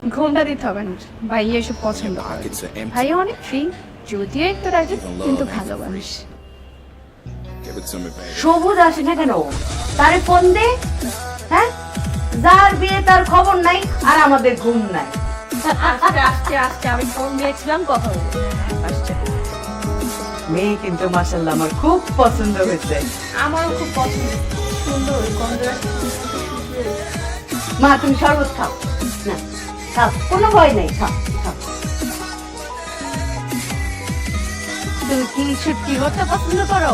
ঘুমটা দিতে হবে না, ভাইয়া এসব পছন্দ করে। ভাইয়া অনেক ফ্রি, যদিও একটু রাজি, কিন্তু ভালো মানুষ। সবুজ আসে না কেন? তারে ফোন দে। হ্যাঁ, যার বিয়ে তার খবর নাই, আর আমাদের ঘুম নাই। আজকে আমি ফোন দিয়েছিলাম, কথা বলবো। আসছে। মেয়ে কিন্তু মাশাআল্লাহ আমার খুব পছন্দ হয়েছে। আমারও খুব পছন্দ, সুন্দর গন্ধটা। মা তুমি শরবত খাও না, খাও, কোনো ভয় নেই, খাও খাও। তুমি কি শুটকি ভর্তা পছন্দ করো?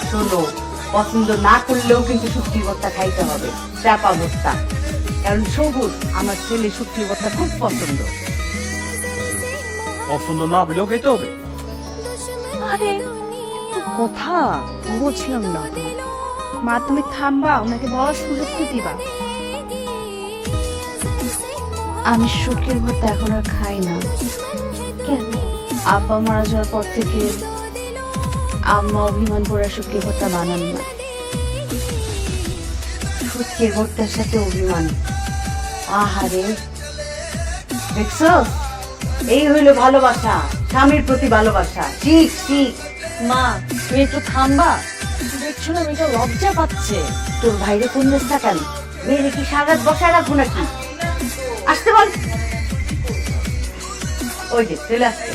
শোনো, পছন্দ না করলেও কিন্তু শুটকি ভর্তা খাইতে হবে, চাপা ভর্তা। কারণ সবুজ আমার ছেলে শুটকি ভর্তা খুব পছন্দ। পছন্দ না হলেও খেতে হবে। আরে কথা বুঝলাম না। মা তুমি থামবা, ওনাকে বলার সুযোগ তো দিবা। আমি শুটকির ভর্তা এখন আর খাই না। কেন? আব্বা মারা যাওয়ার পর থেকে আম্মা অভিমান করে শুটকির ভর্তা বানান না। শুটকির ভর্তার সাথে অভিমান? আহারে, দেখছো, এই হইলো ভালোবাসা, স্বামীর প্রতি ভালোবাসা। ঠিক ঠিক। মা তুমি একটু থামবা, দেখছো না মেয়েটা লজ্জা পাচ্ছে। তোর ভাইরে কোন দেশ তাকান, মেয়েরে কি সারা রাত বসায় রাখবো নাকি? আসতে বল। ওই যে চলে আসছে।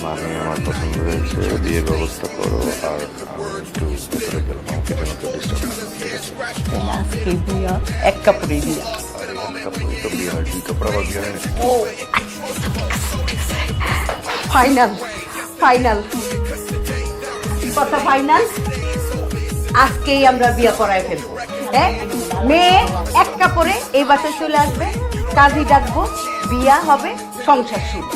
মানে আমার পছন্দ হয়েছে, বিয়ের ব্যবস্থা করো। আর আমি একটু ভেতরে গেলাম, আমাকে যেন তো ডিস্টার্ব না করে, ঠিক আছে? আজকে বিয়া এক কাপড়ে বিয়া। আরে এক কাপড়ই তো বিয়ে হয়, দুই কাপড় আবার বিয়ে হয় না। ও ফাইনাল, ফাইনাল কথা, ফাইনাল। আজকেই আমরা বিয়ে করায় ফেলবো। হ্যাঁ, মেয়ে এক কাপড়ে এই বাসায় চলে আসবে, কাজী ডাকবো, বিয়া হবে, সংসার শুরু।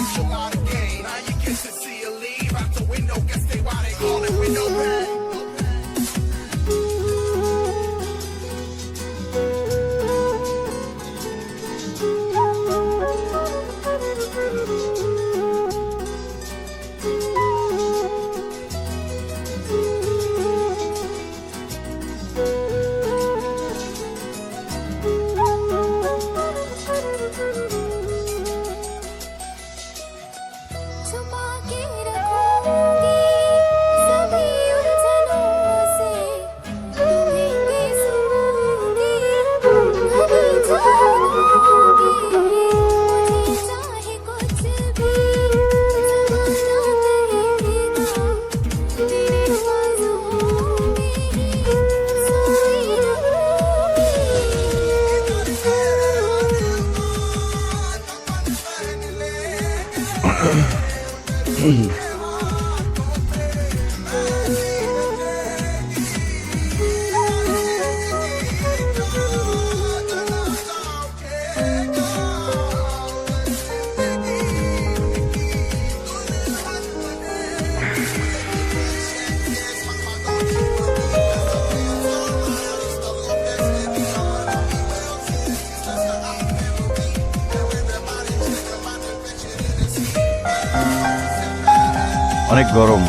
অনেক গরম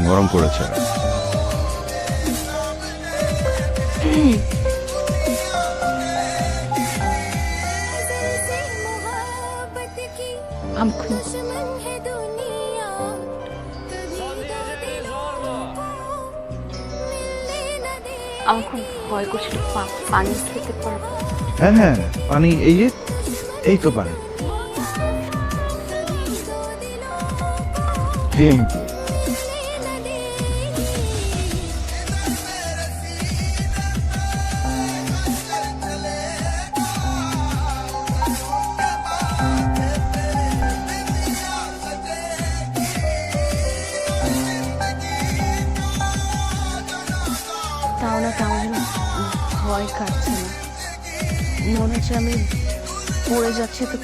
গরম করেছে। আমার খুব ভয় করছিল পানি খেতে পারবো। হ্যাঁ হ্যাঁ, পানি এই যে, এই তো পানি। Thank you. তাও না ভয় কাটছে না, মনে হচ্ছে আমি পড়ে যাচ্ছি, তো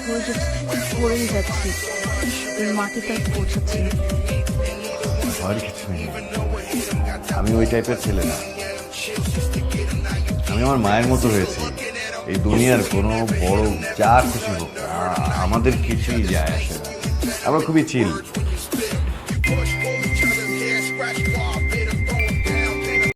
পড়েই যাচ্ছি, মাটিতে পৌঁছাচ্ছি। আর কিছু নেই, আমি ওই টাইপের ছেলে না। আমি আমার মায়ের মতো হয়েছি। এই দুনিয়ার কোনো বড় যা খুশি হোক আমাদের কিছুই যায় আসে না, আমরা খুবই চিল।